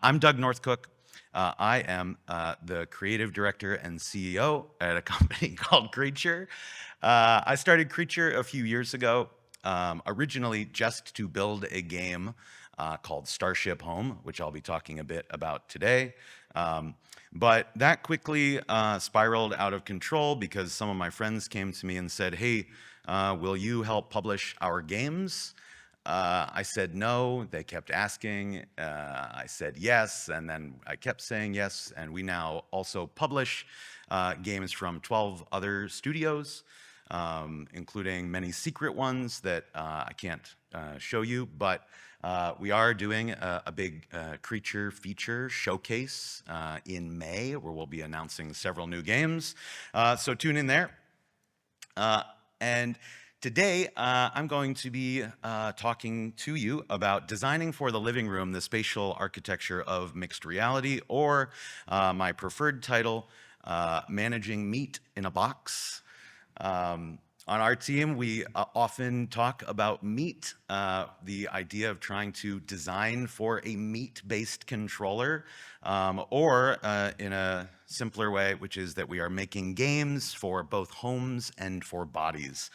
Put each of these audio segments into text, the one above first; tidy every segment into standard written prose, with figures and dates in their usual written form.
I'm Doug Northcook. I am the creative director and CEO at a company called Creature. I started Creature a few years ago, originally just to build a game called Starship Home, which I'll be talking a bit about today. But that quickly spiraled out of control because some of my friends came to me and said, hey, will you help publish our games? I said no. They kept asking. I said yes, and then I kept saying yes. And we now also publish games from 12 other studios, including many secret ones that I can't show you. But we are doing a big Creature feature showcase in May, where we'll be announcing several new games. So tune in there. And today, I'm going to be talking to you about designing for the living room the spatial architecture of mixed reality, or my preferred title, Managing Meat in a Box. On our team, we often talk about meat, the idea of trying to design for a meat-based controller, or in a simpler way, which is that we are making games for both homes and for bodies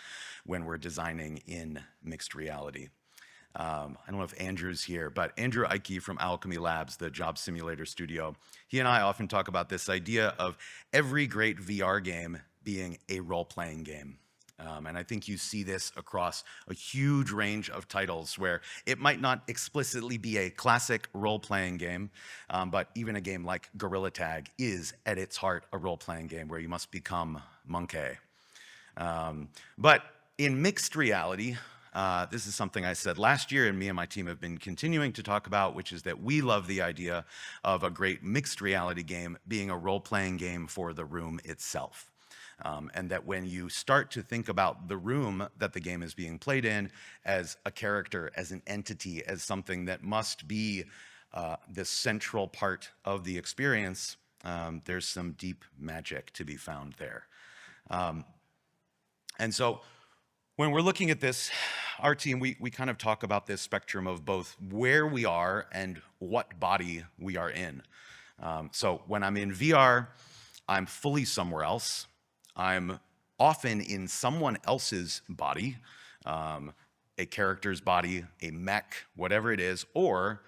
when we're designing in mixed reality. I don't know if Andrew's here, but Andrew Ike from Alchemy Labs, the job simulator studio, he and I often talk about this idea of every great VR game being a role-playing game. And I think you see this across a huge range of titles where it might not explicitly be a classic role-playing game, but even a game like Gorilla Tag is, at its heart, a role-playing game where you must become Monkey. But in mixed reality, this is something I said last year, and me and my team have been continuing to talk about, which is that we love the idea of a great mixed reality game being a role-playing game for the room itself. And that when you start to think about the room that the game is being played in as a character, as an entity, as something that must be the central part of the experience, there's some deep magic to be found there. And so when we're looking at this, our team, we kind of talk about this spectrum of both where we are and what body we are in. So when I'm in VR, I'm fully somewhere else. I'm often in someone else's body, a character's body, a mech, whatever it is, or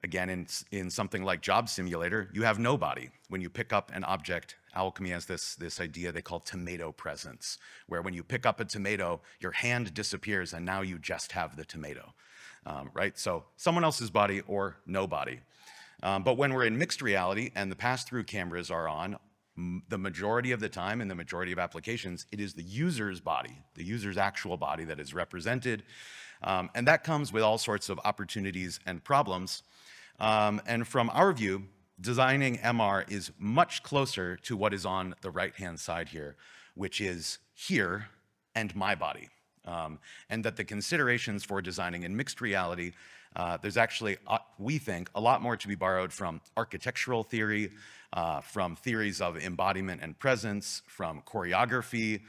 again, in something like Job Simulator, you have no body. When you pick up an object, Alchemy has this idea they call tomato presence, where when you pick up a tomato, your hand disappears and now you just have the tomato, right? So someone else's body or no body. But when we're in mixed reality and the pass-through cameras are on, the majority of the time, in the majority of applications, it is the user's body, the user's actual body that is represented. And that comes with all sorts of opportunities and problems. And from our view, designing MR is much closer to what is on the right-hand side here, which is here and my body. And that the considerations for designing in mixed reality, there's actually, we think, a lot more to be borrowed from architectural theory, from theories of embodiment and presence, from choreography,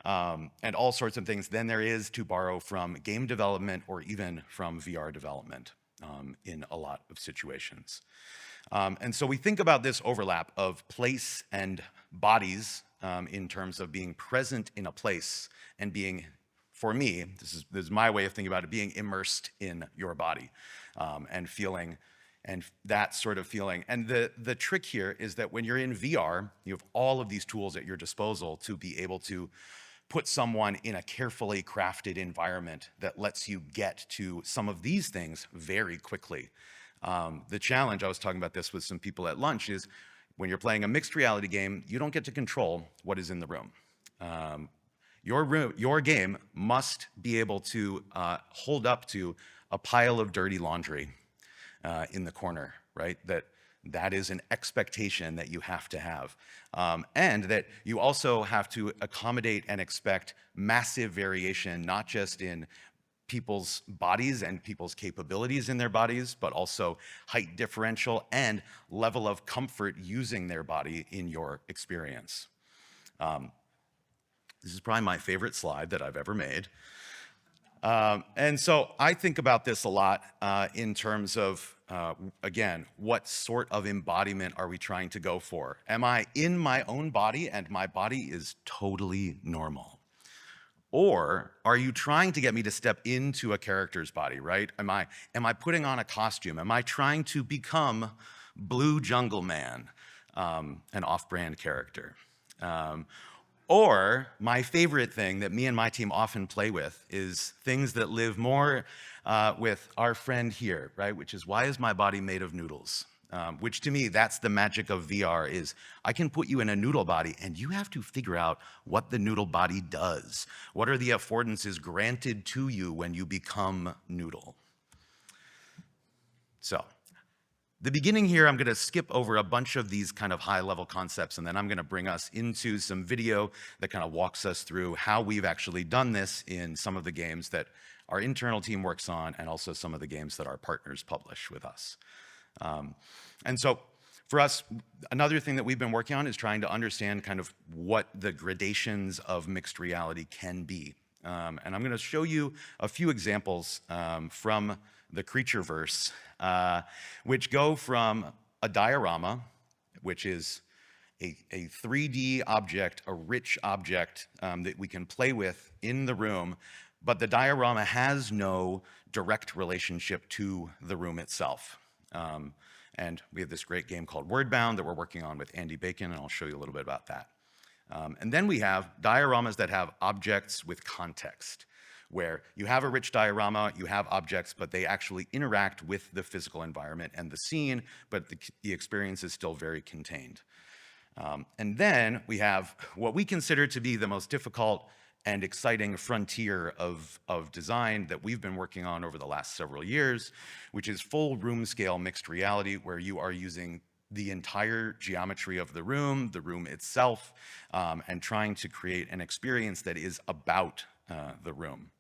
and all sorts of things than there is to borrow from game development or even from VR development in a lot of situations. And so we think about this overlap of place and bodies in terms of being present in a place and being, for me, this is my way of thinking about it, being immersed in your body and feeling, and that sort of feeling. And the trick here is that when you're in VR, you have all of these tools at your disposal to be able to put someone in a carefully crafted environment that lets you get to some of these things very quickly. The challenge, I was talking about this with some people at lunch, is when you're playing a mixed reality game, you don't get to control what is in the room. Your game must be able to hold up to a pile of dirty laundry in the corner, right? That is an expectation that you have to have. And that you also have to accommodate and expect massive variation, not just in people's bodies and people's capabilities in their bodies, but also height differential and level of comfort using their body in your experience. This is probably my favorite slide that I've ever made. And so I think about this a lot in terms of, again, what sort of embodiment are we trying to go for? Am I in my own body and my body is totally normal? Or are you trying to get me to step into a character's body, right? Am I putting on a costume? Am I trying to become Blue Jungle Man, an off-brand character? Or my favorite thing that me and my team often play with is things that live more with our friend here, right? Which is, why is my body made of noodles? Which to me, that's the magic of VR, is I can put you in a noodle body and you have to figure out what the noodle body does. What are the affordances granted to you when you become noodle? So, the beginning here, I'm gonna skip over a bunch of these kind of high-level concepts, and then I'm gonna bring us into some video that kind of walks us through how we've actually done this in some of the games that our internal team works on, and also some of the games that our partners publish with us. And so for us, another thing that we've been working on is trying to understand kind of what the gradations of mixed reality can be. And I'm gonna show you a few examples from the Creatureverse, which go from a diorama, which is a 3D object, a rich object that we can play with in the room, but the diorama has no direct relationship to the room itself. And we have this great game called Wordbound that we're working on with Andy Bacon, and I'll show you a little bit about that. And then we have dioramas that have objects with context, where you have a rich diorama, you have objects, but they actually interact with the physical environment and the scene, but the experience is still very contained. And then we have what we consider to be the most difficult and exciting frontier of design that we've been working on over the last several years, which is full room scale mixed reality, where you are using the entire geometry of the room itself, and trying to create an experience that is about the room.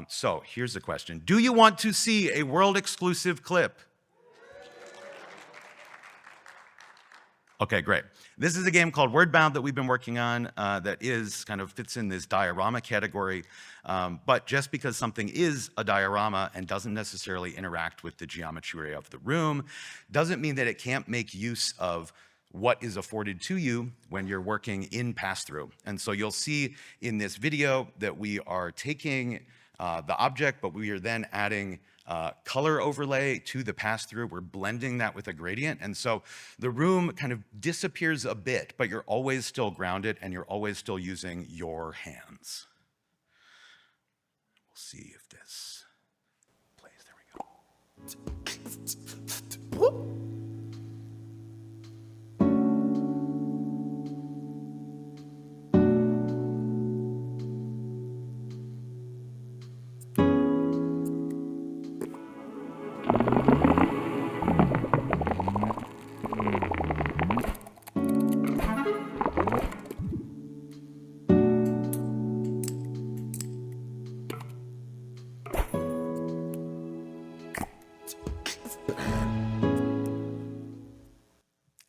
So here's the question. Do you want to see a world exclusive clip? Okay, great. This is a game called Wordbound that we've been working on that is kind of fits in this diorama category. But just because something is a diorama and doesn't necessarily interact with the geometry of the room doesn't mean that it can't make use of what is afforded to you when you're working in pass-through. And so you'll see in this video that we are taking the object, but we are then adding color overlay to the pass-through. We're blending that with a gradient. And so the room kind of disappears a bit, but you're always still grounded and you're always still using your hands. We'll see if this plays. There we go.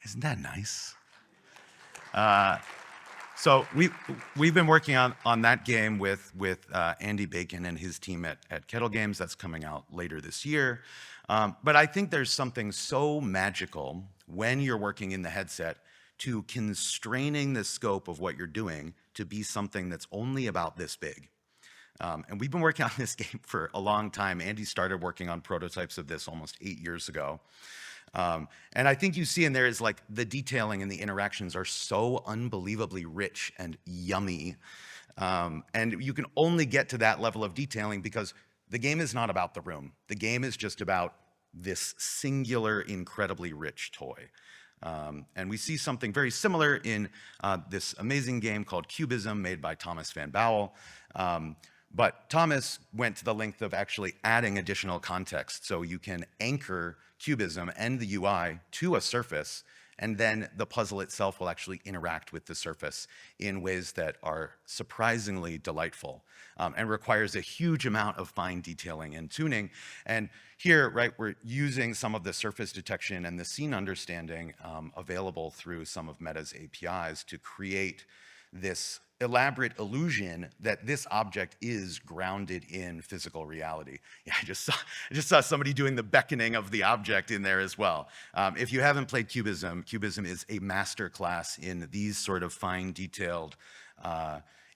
Isn't that nice? So we've been working on that game with Andy Bacon and his team at Kettle Games. That's coming out later this year. But I think there's something so magical when you're working in the headset to constraining the scope of what you're doing to be something that's only about this big. And we've been working on this game for a long time. Andy started working on prototypes of this almost 8 years ago. And I think you see in there is like the detailing and the interactions are so unbelievably rich and yummy. And you can only get to that level of detailing because the game is not about the room. The game is just about this singular, incredibly rich toy. And we see something very similar in this amazing game called Cubism, made by Thomas van Bouwel. But Thomas went to the length of actually adding additional context, so you can anchor Cubism and the UI to a surface, and then the puzzle itself will actually interact with the surface in ways that are surprisingly delightful, and requires a huge amount of fine detailing and tuning. And here, right, we're using some of the surface detection and the scene understanding available through some of Meta's APIs to create this elaborate illusion that this object is grounded in physical reality. Yeah, I just saw somebody doing the beckoning of the object in there as well. If you haven't played Cubism, Cubism is a master class in these sort of fine detailed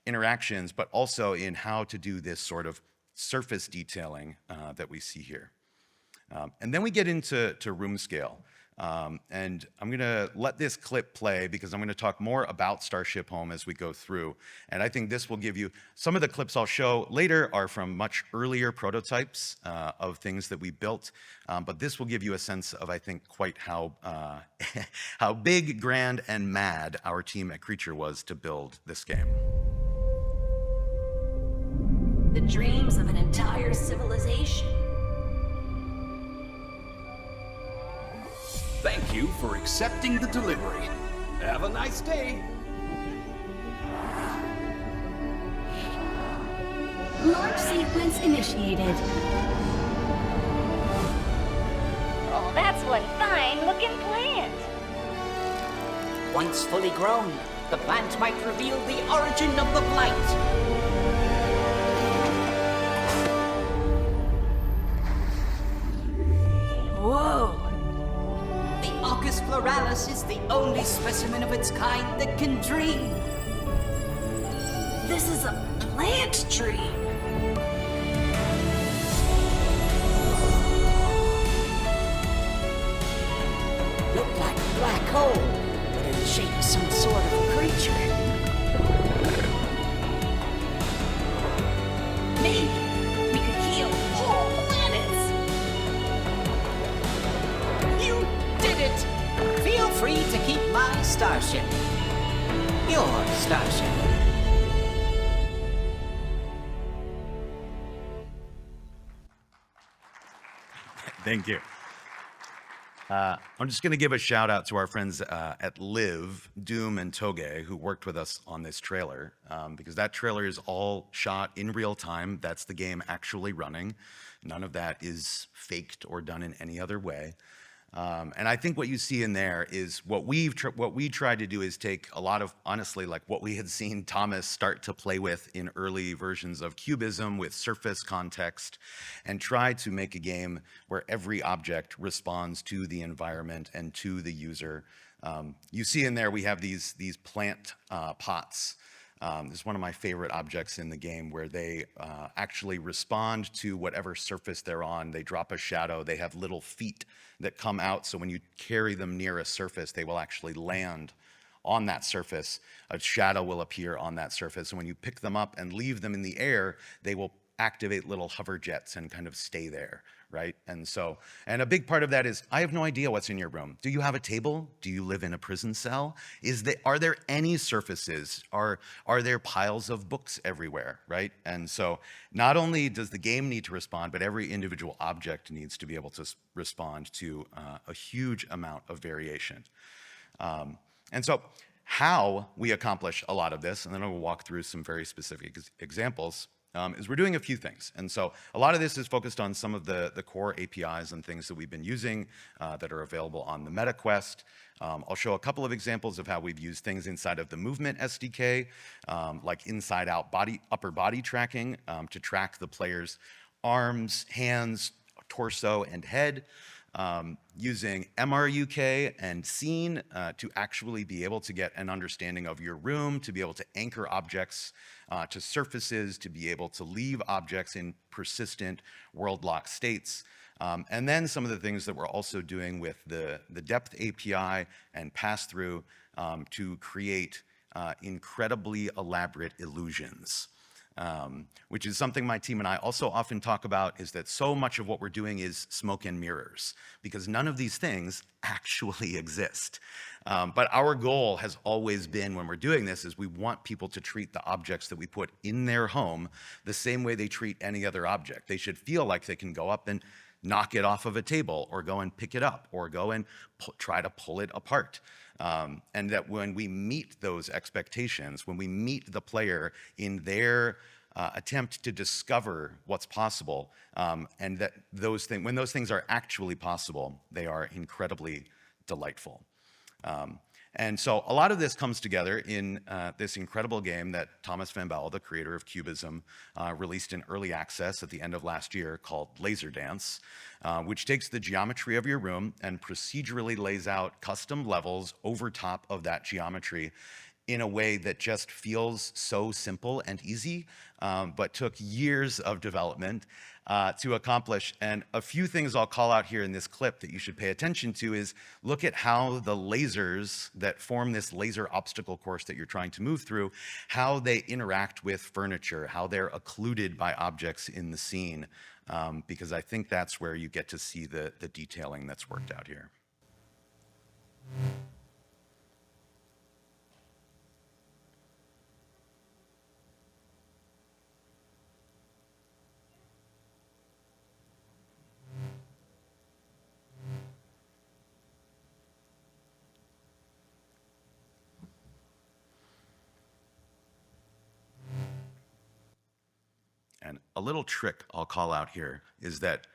interactions, but also in how to do this sort of surface detailing that we see here. And then we get into room scale. And I'm going to let this clip play because I'm going to talk more about Starship Home as we go through. And I think this will give you, some of the clips I'll show later are from much earlier prototypes of things that we built. But this will give you a sense of, I think, quite how, how big, grand, and mad our team at Creature was to build this game. The dreams of an entire civilization. Thank you for accepting the delivery. Have a nice day. Launch sequence initiated. Oh, that's one fine-looking plant. Once fully grown, the plant might reveal the origin of the flight. Whoa! The Orchis floralis is the only specimen of its kind that can dream. This is a plant tree. Looked like a black hole, but in the shape of some sort of creature. Maybe we could heal whole planets. You did it! Feel free to keep my starship. Your starship. Thank you. I'm just going to give a shout out to our friends at Live, Doom, and Toge, who worked with us on this trailer, because that trailer is all shot in real time. That's the game actually running. None of that is faked or done in any other way. And I think what you see in there is what we tried to do is take a lot of, honestly, like what we had seen Thomas start to play with in early versions of Cubism with surface context, and try to make a game where every object responds to the environment and to the user. You see in there we have these plant pots. This is one of my favorite objects in the game, where they actually respond to whatever surface they're on. They drop a shadow. They have little feet that come out, so when you carry them near a surface, they will actually land on that surface. A shadow will appear on that surface, and when you pick them up and leave them in the air, they will activate little hover jets and kind of stay there, right? And a big part of that is, I have no idea what's in your room. Do you have a table? Do you live in a prison cell? Are there any surfaces? Are there piles of books everywhere, right? And so not only does the game need to respond, but every individual object needs to be able to respond to a huge amount of variation. And so how we accomplish a lot of this, and then I will walk through some very specific examples, is we're doing a few things. And so a lot of this is focused on some of the core APIs and things that we've been using that are available on the MetaQuest. I'll show a couple of examples of how we've used things inside of the Movement SDK, like inside-out upper body tracking to track the player's arms, hands, torso, and head. Using MRUK and Scene to actually be able to get an understanding of your room, to be able to anchor objects to surfaces, to be able to leave objects in persistent world-locked states. And then some of the things that we're also doing with the Depth API and pass-through to create incredibly elaborate illusions. Which is something my team and I also often talk about, is that so much of what we're doing is smoke and mirrors, because none of these things actually exist. But our goal has always been, when we're doing this, is we want people to treat the objects that we put in their home the same way they treat any other object. They should feel like they can go up and knock it off of a table, or go and pick it up, or go and try to pull it apart. And that when we meet those expectations, when we meet the player in their attempt to discover what's possible, and that when those things are actually possible, they are incredibly delightful. And so a lot of this comes together in this incredible game that Thomas van Bouwel, the creator of Cubism, released in early access at the end of last year called Laserdance, which takes the geometry of your room and procedurally lays out custom levels over top of that geometry in a way that just feels so simple and easy, but took years of development to accomplish. And a few things I'll call out here in this clip that you should pay attention to is look at how the lasers that form this laser obstacle course that you're trying to move through, how they interact with furniture, how they're occluded by objects in the scene, because I think that's where you get to see the detailing that's worked out here. And a little trick I'll call out here is that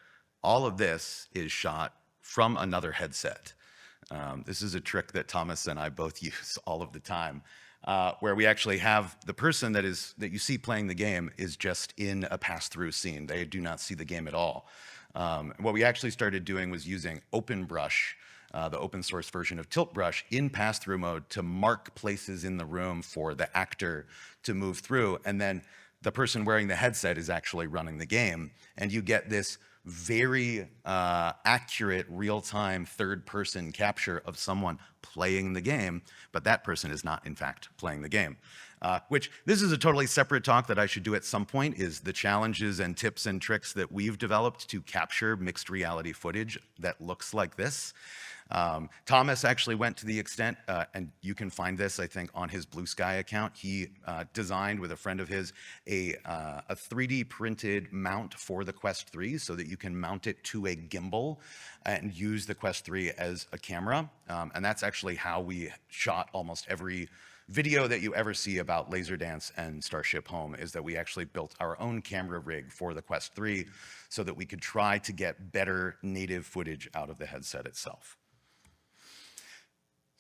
all of this is shot from another headset. This is a trick that Thomas and I both use all of the time, where we actually have the person that you see playing the game is just in a pass-through scene. They do not see the game at all. What we actually started doing was using OpenBrush, the open source version of TiltBrush, in pass-through mode to mark places in the room for the actor to move through, and then the person wearing the headset is actually running the game, and you get this very accurate real-time third-person capture of someone playing the game, but that person is not, in fact, playing the game. Which, this is a totally separate talk that I should do at some point, is the challenges and tips and tricks that we've developed to capture mixed reality footage that looks like this. Thomas actually went to the extent, and you can find this, I think, on his Blue Sky account. He designed, with a friend of his, a 3D printed mount for the Quest 3 so that you can mount it to a gimbal and use the Quest 3 as a camera. And that's actually how we shot almost every video that you ever see about Laserdance and Starship Home, is that we actually built our own camera rig for the Quest 3 so that we could try to get better native footage out of the headset itself.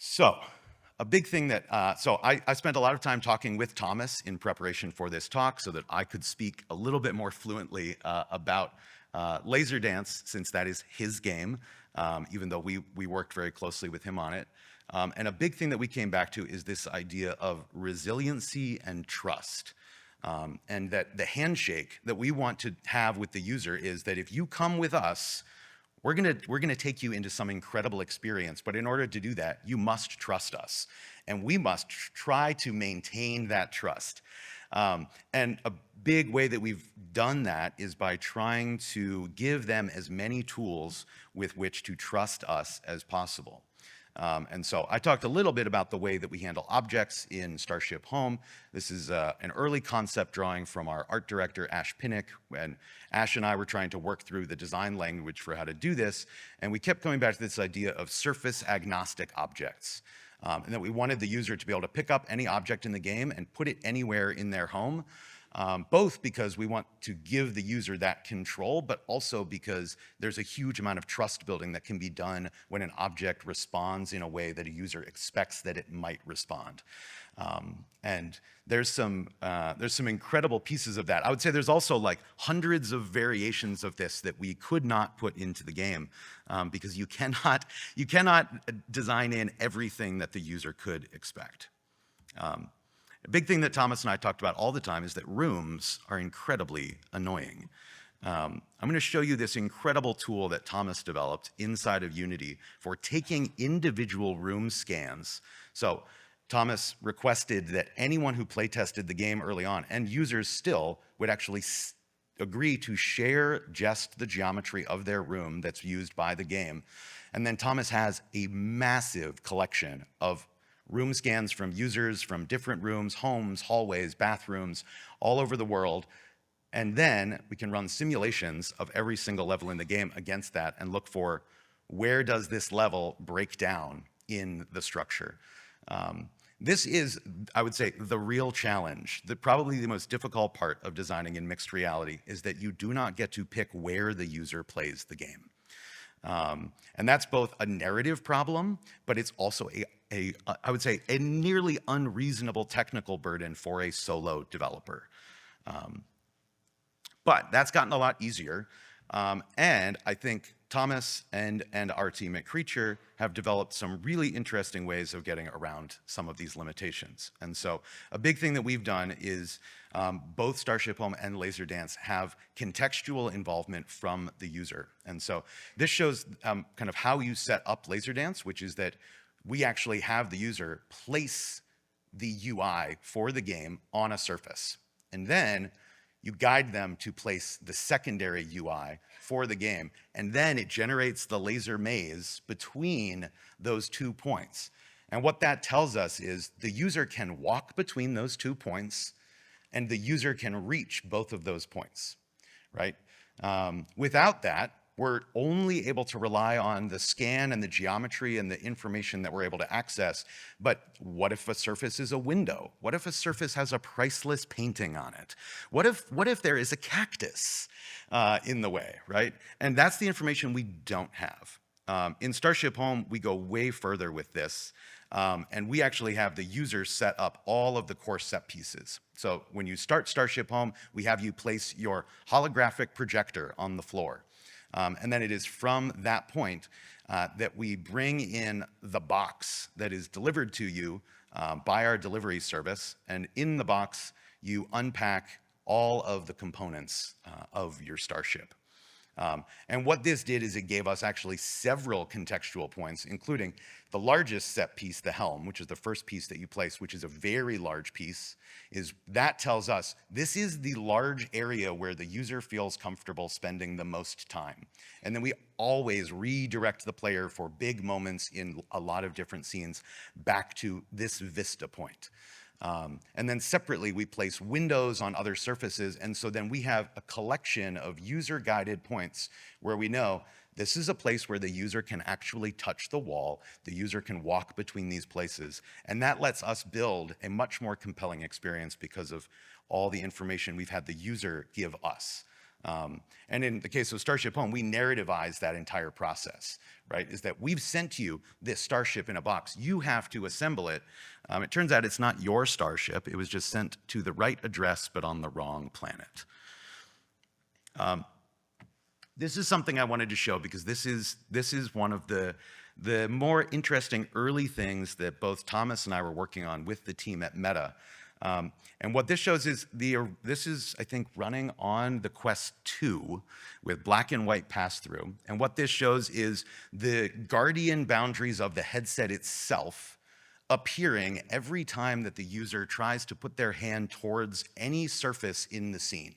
So, a big thing that, I spent a lot of time talking with Thomas in preparation for this talk so that I could speak a little bit more fluently about Laserdance, since that is his game, even though we worked very closely with him on it. And a big thing that we came back to is this idea of resiliency and trust. And that the handshake that we want to have with the user is that if you come with us, we're gonna take you into some incredible experience, but in order to do that, you must trust us. And we must try to maintain that trust. And a big way that we've done that is by trying to give them as many tools with which to trust us as possible. And so I talked a little bit about the way that we handle objects in Starship Home. This is an early concept drawing from our art director, Ash Pinnock, when Ash and I were trying to work through the design language for how to do this. And we kept coming back to this idea of surface agnostic objects. And that we wanted the user to be able to pick up any object in the game and put it anywhere in their home. Both because we want to give the user that control, but also because there's a huge amount of trust building that can be done when an object responds in a way that a user expects that it might respond. And there's some incredible pieces of that. I would say there's also like hundreds of variations of this that we could not put into the game because you cannot design in everything that the user could expect. A big thing that Thomas and I talked about all the time is that rooms are incredibly annoying. I'm going to show you this incredible tool that Thomas developed inside of Unity for taking individual room scans. So Thomas requested that anyone who playtested the game early on, and users still, would actually agree to share just the geometry of their room that's used by the game. And then Thomas has a massive collection of room scans from users from different rooms, homes, hallways, bathrooms, all over the world. And then we can run simulations of every single level in the game against that and look for where does this level break down in the structure. This is, I would say, the real challenge. Probably the most difficult part of designing in mixed reality is that you do not get to pick where the user plays the game. And that's both a narrative problem, but it's also I would say, a nearly unreasonable technical burden for a solo developer. But that's gotten a lot easier. And I think Thomas and our team at Creature have developed some really interesting ways of getting around some of these limitations. And so a big thing that we've done is both Starship Home and Laserdance have contextual involvement from the user. And so this shows kind of how you set up Laserdance, which is that we actually have the user place the UI for the game on a surface. And then you guide them to place the secondary UI for the game, and then it generates the laser maze between those 2 points. And what that tells us is the user can walk between those 2 points, and the user can reach both of those points, right? Without that, we're only able to rely on the scan and the geometry and the information that we're able to access. But what if a surface is a window? What if a surface has a priceless painting on it? What if there is a cactus in the way, right? And that's the information we don't have. In Starship Home, we go way further with this. And we actually have the user set up all of the core set pieces. So when you start Starship Home, we have you place your holographic projector on the floor. And then it is from that point that we bring in the box that is delivered to you by our delivery service. And in the box, you unpack all of the components of your Starship. And what this did is it gave us actually several contextual points, including the largest set piece, the helm, which is the first piece that you place, which is a very large piece, is that tells us this is the large area where the user feels comfortable spending the most time. And then we always redirect the player for big moments in a lot of different scenes back to this vista point. And then separately, we place windows on other surfaces. And so then we have a collection of user-guided points where we know this is a place where the user can actually touch the wall. The user can walk between these places. And that lets us build a much more compelling experience because of all the information we've had the user give us. And in the case of Starship Home, we narrativize that entire process, right? Is that we've sent you this starship in a box. You have to assemble it. It turns out it's not your starship. It was just sent to the right address, but on the wrong planet. This is something I wanted to show because this is one of the more interesting early things that both Thomas and I were working on with the team at Meta. And what this shows is this is, I think, running on the Quest 2 with black and white pass-through. And what this shows is the guardian boundaries of the headset itself appearing every time that the user tries to put their hand towards any surface in the scene.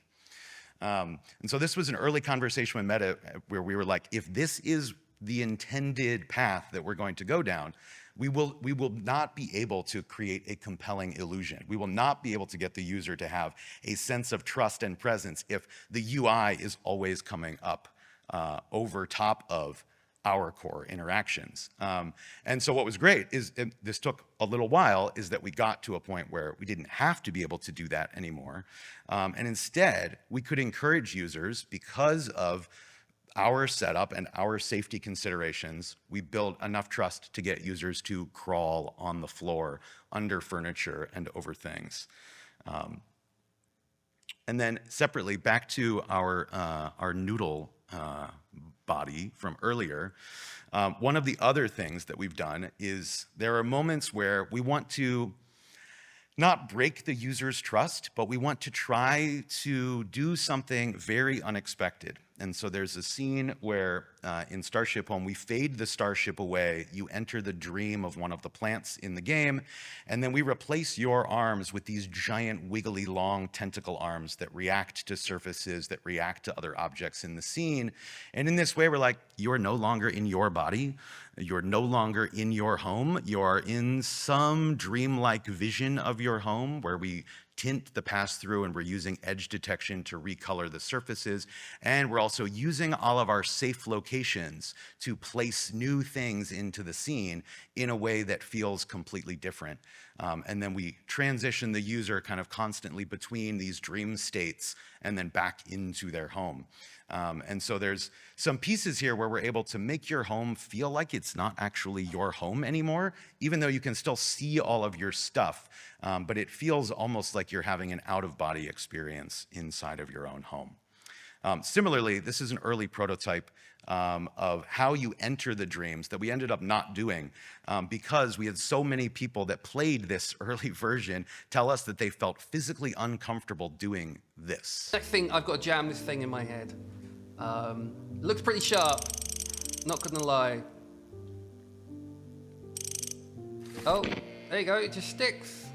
And so this was an early conversation with Meta where we were like, if this is the intended path that we're going to go down, we will not be able to create a compelling illusion. We will not be able to get the user to have a sense of trust and presence if the UI is always coming up over top of our core interactions. And so what was great is, this took a little while, is that we got to a point where we didn't have to be able to do that anymore. And instead, we could encourage users, because of our setup and our safety considerations, we build enough trust to get users to crawl on the floor, under furniture, and over things. And then separately, back to our noodle body from earlier, one of the other things that we've done is there are moments where we want to not break the user's trust, but we want to try to do something very unexpected. And so there's a scene where in Starship Home, we fade the starship away. You enter the dream of one of the plants in the game, and then we replace your arms with these giant, wiggly, long tentacle arms that react to surfaces, that react to other objects in the scene. And in this way, we're like, you are no longer in your body. You're no longer in your home. You're in some dreamlike vision of your home where we tint the pass-through, and we're using edge detection to recolor the surfaces. And we're also using all of our safe locations to place new things into the scene in a way that feels completely different. And then we transition the user kind of constantly between these dream states and then back into their home. And so there's some pieces here where we're able to make your home feel like it's not actually your home anymore, even though you can still see all of your stuff, but it feels almost like you're having an out-of-body experience inside of your own home. Similarly, this is an early prototype of how you enter the dreams that we ended up not doing because we had so many people that played this early version tell us that they felt physically uncomfortable doing this. Next thing, I've got to jam this thing in my head. Looks pretty sharp, not gonna lie. Oh, there you go, it just sticks.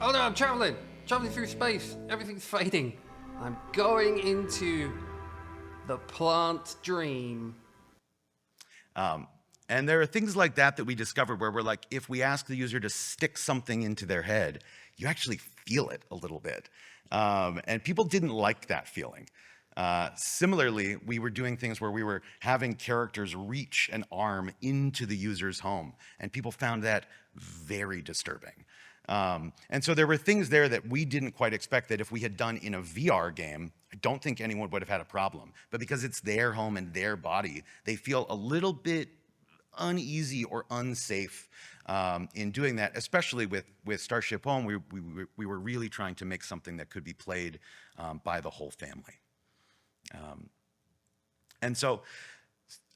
Oh no, I'm traveling through space. Everything's fading. I'm going into the plant dream. And there are things like that that we discovered where we're like, if we ask the user to stick something into their head, you actually feel it a little bit. And people didn't like that feeling. Similarly, we were doing things where we were having characters reach an arm into the user's home, and people found that very disturbing. And so there were things there that we didn't quite expect that if we had done in a VR game, I don't think anyone would have had a problem. But because it's their home and their body, they feel a little bit uneasy or unsafe in doing that, especially with Starship Home. We were really trying to make something that could be played by the whole family. And so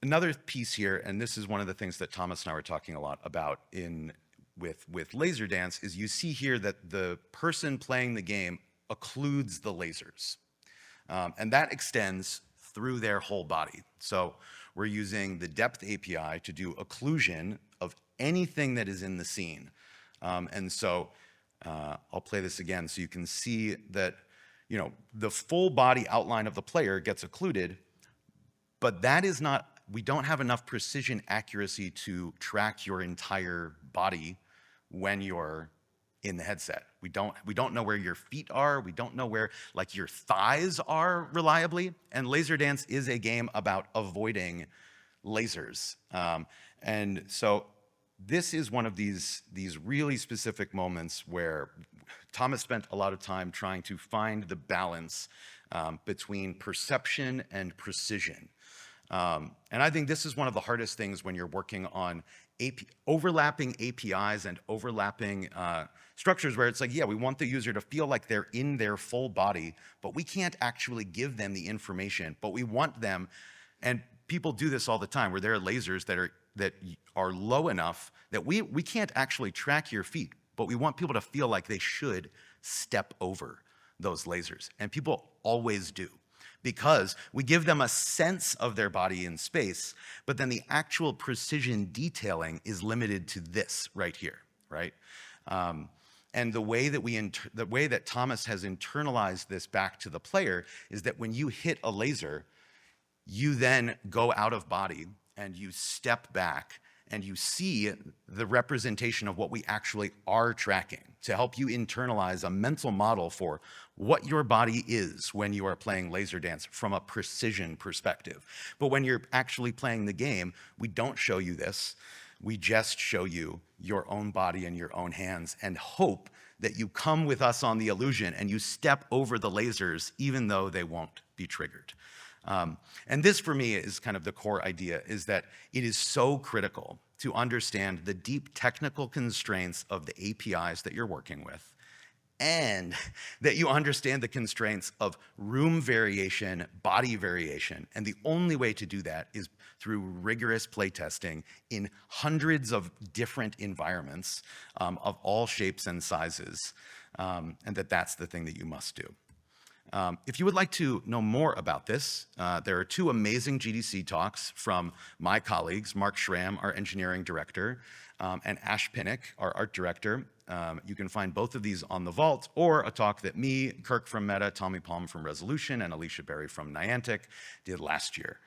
another piece here, and this is one of the things that Thomas and I were talking a lot about with Laser Dance, is you see here that the person playing the game occludes the lasers. And that extends through their whole body. So we're using the depth API to do occlusion of anything that is in the scene. And so I'll play this again so you can see that, you know, the full body outline of the player gets occluded, but that is not, we don't have enough precision accuracy to track your entire body when you're in the headset. We don't know where your feet are. We don't know where like your thighs are reliably. And Laser Dance is a game about avoiding lasers. And so this is one of these really specific moments where Thomas spent a lot of time trying to find the balance between perception and precision. And I think this is one of the hardest things when you're working on overlapping APIs and overlapping structures where it's like, yeah, we want the user to feel like they're in their full body, but we can't actually give them the information, but we want them, and people do this all the time, where there are lasers that are low enough that we can't actually track your feet, but we want people to feel like they should step over those lasers. And people always do, because we give them a sense of their body in space, but then the actual precision detailing is limited to this right here, right? And the way that Thomas has internalized this back to the player is that when you hit a laser, you then go out of body and you step back and you see the representation of what we actually are tracking to help you internalize a mental model for what your body is when you are playing Laser Dance from a precision perspective. But when you're actually playing the game, we don't show you this. We just show you your own body and your own hands and hope that you come with us on the illusion and you step over the lasers even though they won't be triggered. And this, for me, is kind of the core idea, is that it is so critical to understand the deep technical constraints of the APIs that you're working with, and that you understand the constraints of room variation, body variation. And the only way to do that is through rigorous playtesting in hundreds of different environments of all shapes and sizes, and that's the thing that you must do. If you would like to know more about this, there are two amazing GDC talks from my colleagues, Mark Schramm, our engineering director, and Ash Pinnock, our art director. You can find both of these on the Vault, or a talk that me, Kirk from Meta, Tommy Palm from Resolution, and Alicia Berry from Niantic did last year.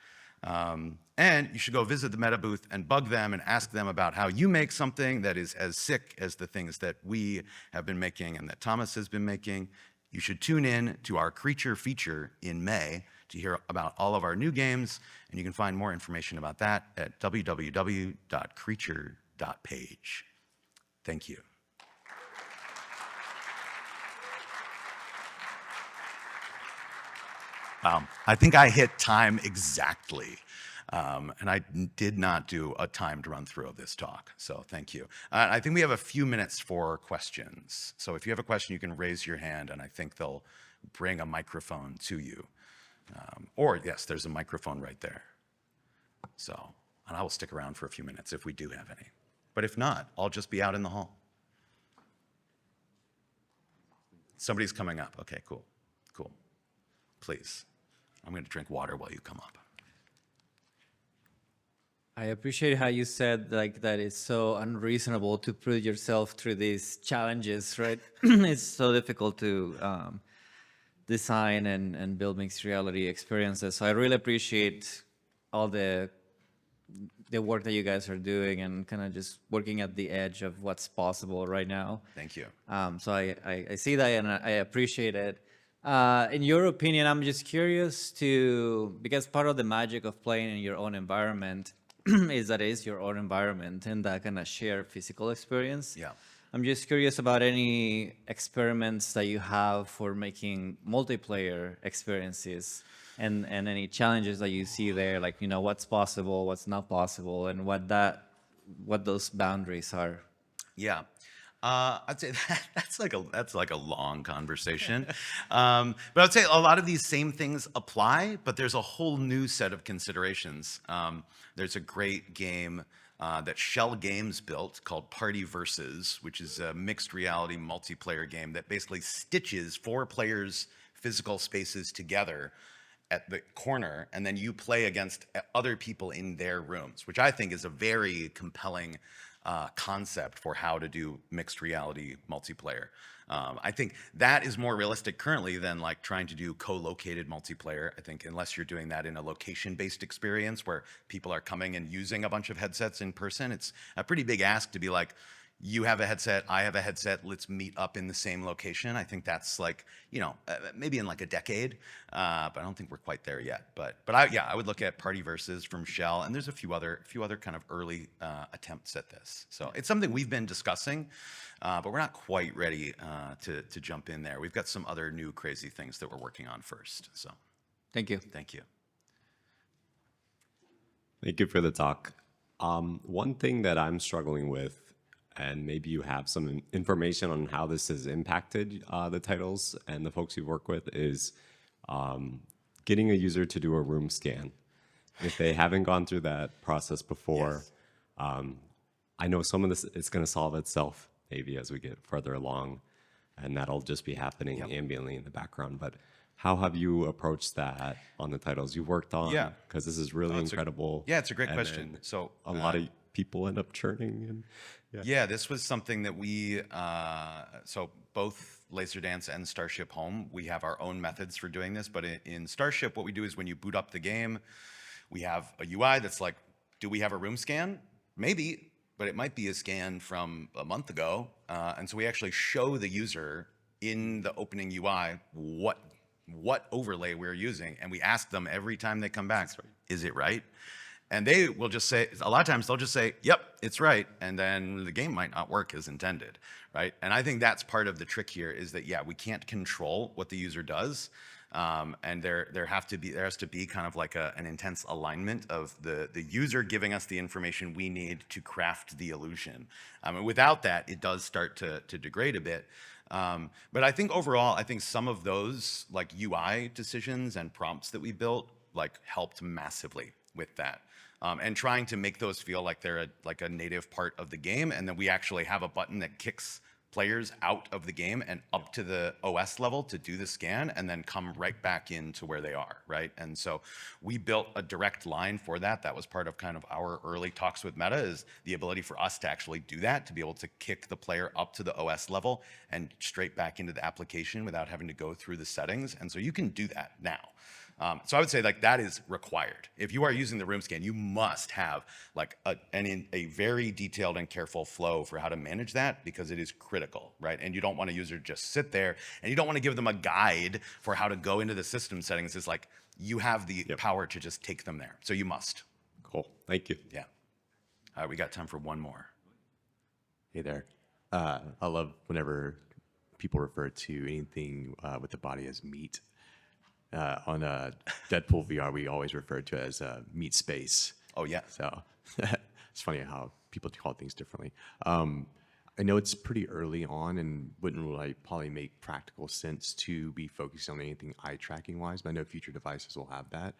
And you should go visit the Meta booth and bug them and ask them about how you make something that is as sick as the things that we have been making and that Thomas has been making. You should tune in to our Creature feature in May to hear about all of our new games, and you can find more information about that at www.creature.page. Thank you. I think I hit time exactly. And I did not do a timed run through of this talk, so thank you. I think we have a few minutes for questions. So if you have a question, you can raise your hand, and I think they'll bring a microphone to you. Or yes, there's a microphone right there. So, and I will stick around for a few minutes if we do have any. But if not, I'll just be out in the hall. Somebody's coming up. Okay, cool, cool. Please, I'm going to drink water while you come up. I appreciate how you said like that it's so unreasonable to put yourself through these challenges, right? It's so difficult to design and build mixed reality experiences. So I really appreciate all the work that you guys are doing and kind of just working at the edge of what's possible right now. Thank you. So I see that and I appreciate it. In your opinion, I'm just curious because part of the magic of playing in your own environment is that it's your own environment and that kind of shared physical experience. Yeah. I'm just curious about any experiments that you have for making multiplayer experiences and any challenges that you see there, like, you know, what's possible, what's not possible, and what those boundaries are. Yeah. I'd say that's like a long conversation. But I'd say a lot of these same things apply, but there's a whole new set of considerations. There's a great game that Shell Games built called Party Versus, which is a mixed reality multiplayer game that basically stitches 4 players' physical spaces together at the corner, and then you play against other people in their rooms, which I think is a very compelling concept for how to do mixed reality multiplayer. I think that is more realistic currently than like trying to do co-located multiplayer. I think unless you're doing that in a location-based experience where people are coming and using a bunch of headsets in person, it's a pretty big ask to be like, you have a headset, I have a headset, let's meet up in the same location. I think that's like, you know, maybe in like a decade, but I don't think we're quite there yet. But I would look at Party Versus from Shell, and there's a few other kind of early attempts at this. So it's something we've been discussing, but we're not quite ready to jump in there. We've got some other new crazy things that we're working on first. So Thank you. thank you. Thank you for the talk. One thing that I'm struggling with, and maybe you have some information on how this has impacted the titles and the folks you work with, is getting a user to do a room scan. If they haven't gone through that process before, yes. I know some of this is going to solve itself maybe as we get further along, and that'll just be happening ambiently in the background. But how have you approached that on the titles you worked on? Yeah. Because this is really incredible. It's a great question. So a lot of people end up churning. And yeah, this was something that we, so both Laserdance and Starship Home, we have our own methods for doing this. But in Starship, what we do is when you boot up the game, we have a UI that's like, do we have a room scan? Maybe, but it might be a scan from a month ago. And so we actually show the user in the opening UI what overlay we're using. And we ask them every time they come back, is it right? And they will just say, a lot of times they'll just say, yep, it's right. And then the game might not work as intended, right? And I think that's part of the trick here is that, yeah, we can't control what the user does. And there has to be kind of like an intense alignment of the user giving us the information we need to craft the illusion. And without that, it does start to degrade a bit. But I think overall, I think some of those like UI decisions and prompts that we built like helped massively with that. And trying to make those feel like they're like a native part of the game, and then we actually have a button that kicks players out of the game and up to the OS level to do the scan, and then come right back into where they are, right? And so we built a direct line for that. That was part of kind of our early talks with Meta, is the ability for us to actually do that, to be able to kick the player up to the OS level and straight back into the application without having to go through the settings. And so you can do that now. So I would say like that is required. If you are using the room scan, you must have like a very detailed and careful flow for how to manage that, because it is critical, right? And you don't want a user to just sit there, and you don't want to give them a guide for how to go into the system settings. It's like you have the power to just take them there. So you must. Cool. Thank you. Yeah. All right, we got time for one more. Hey there. I love whenever people refer to anything with the body as meat. On Deadpool VR, we always refer to it as meet space. Oh, yeah. So it's funny how people call things differently. I know it's pretty early on and wouldn't really probably make practical sense to be focusing on anything eye tracking wise, but I know future devices will have that.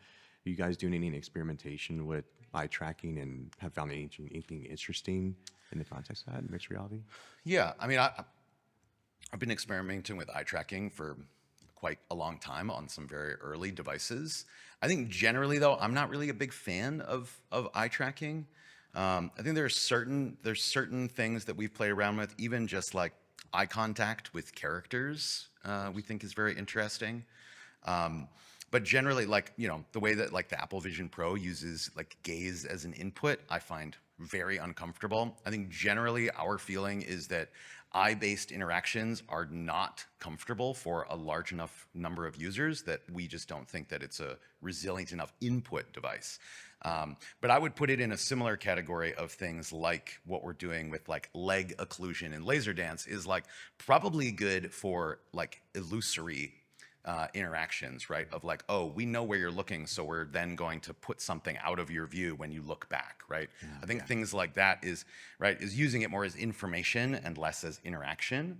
Are you guys doing any experimentation with eye tracking and have found anything interesting in the context of that in mixed reality? Yeah, I mean, I've been experimenting with eye tracking for quite a long time on some very early devices. I think generally, though, I'm not really a big fan of eye tracking. I think there's certain things that we've played around with, even just like eye contact with characters, we think is very interesting. But generally, like, you know, the way that like the Apple Vision Pro uses like gaze as an input, I find very uncomfortable. I think generally our feeling is that eye-based interactions are not comfortable for a large enough number of users that we just don't think that it's a resilient enough input device. But I would put it in a similar category of things like what we're doing with like leg occlusion and laser dance is like probably good for like illusory interactions, right? Of like, oh, we know where you're looking, so we're then going to put something out of your view when you look back, right? I think things like that is using it more as information and less as interaction,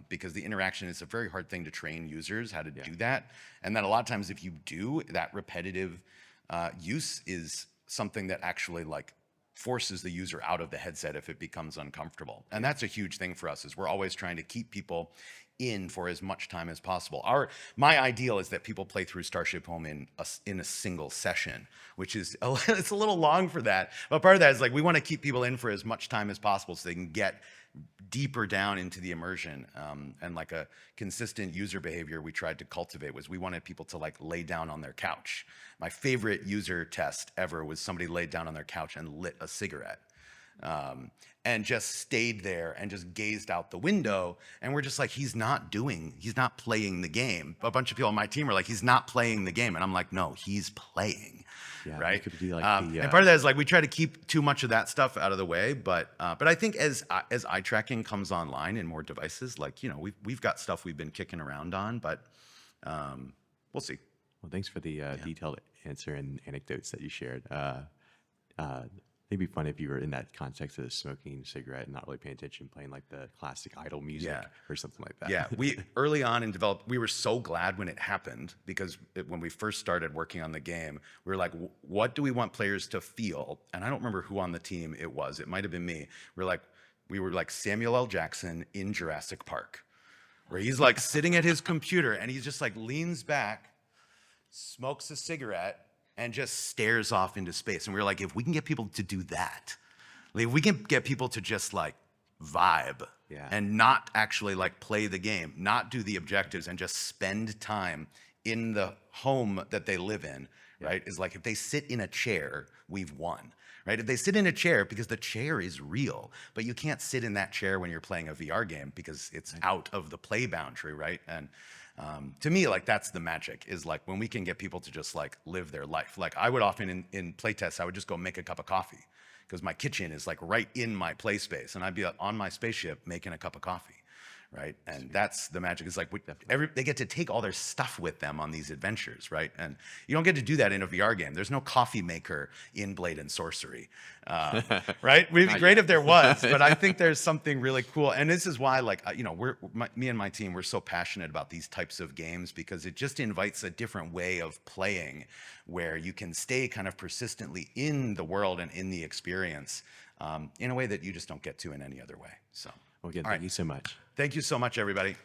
because the interaction is a very hard thing to train users how to do that. And then a lot of times if you do, that repetitive use is something that actually like forces the user out of the headset if it becomes uncomfortable. And that's a huge thing for us, is we're always trying to keep people in for as much time as possible. My ideal is that people play through Starship Home in a single session, which is it's a little long for that. But part of that is like we want to keep people in for as much time as possible so they can get deeper down into the immersion. And like a consistent user behavior we tried to cultivate was we wanted people to like lay down on their couch. My favorite user test ever was somebody laid down on their couch and lit a cigarette. And just stayed there and just gazed out the window. And we're just like, he's not playing the game. A bunch of people on my team are like, he's not playing the game. And I'm like, no, he's playing, right? Could be like and part of that is like, we try to keep too much of that stuff out of the way. But I think as eye tracking comes online in more devices, like, you know, we've got stuff we've been kicking around on, but we'll see. Well, thanks for the detailed answer and anecdotes that you shared. It'd be fun if you were in that context of smoking a cigarette and not really paying attention, playing like the classic idle music or something like that. Yeah, we early on in development, we were so glad when it happened, because when we first started working on the game, we were like, what do we want players to feel? And I don't remember who on the team it was. It might have been me. We were like Samuel L. Jackson in Jurassic Park, where he's like sitting at his computer and he just like leans back, smokes a cigarette, and just stares off into space. And we were like, if we can get people to do that, like if we can get people to just like vibe and not actually like play the game, not do the objectives, and just spend time in the home that they live in, right? Is like, if they sit in a chair, we've won, right? If they sit in a chair, because the chair is real, but you can't sit in that chair when you're playing a VR game because it's out of the play boundary, right? And to me, like, that's the magic, is like when we can get people to just like live their life. Like I would often in playtests, I would just go make a cup of coffee because my kitchen is like right in my play space, and I'd be on my spaceship making a cup of coffee, right? And that's the magic. It's like they get to take all their stuff with them on these adventures, right? And you don't get to do that in a VR game. There's no coffee maker in Blade and Sorcery, right? It'd be great if there was, but I think there's something really cool. And this is why, like, you know, me and my team, we're so passionate about these types of games, because it just invites a different way of playing where you can stay kind of persistently in the world and in the experience in a way that you just don't get to in any other way. So, well, again, thank you so much. Thank you so much, everybody.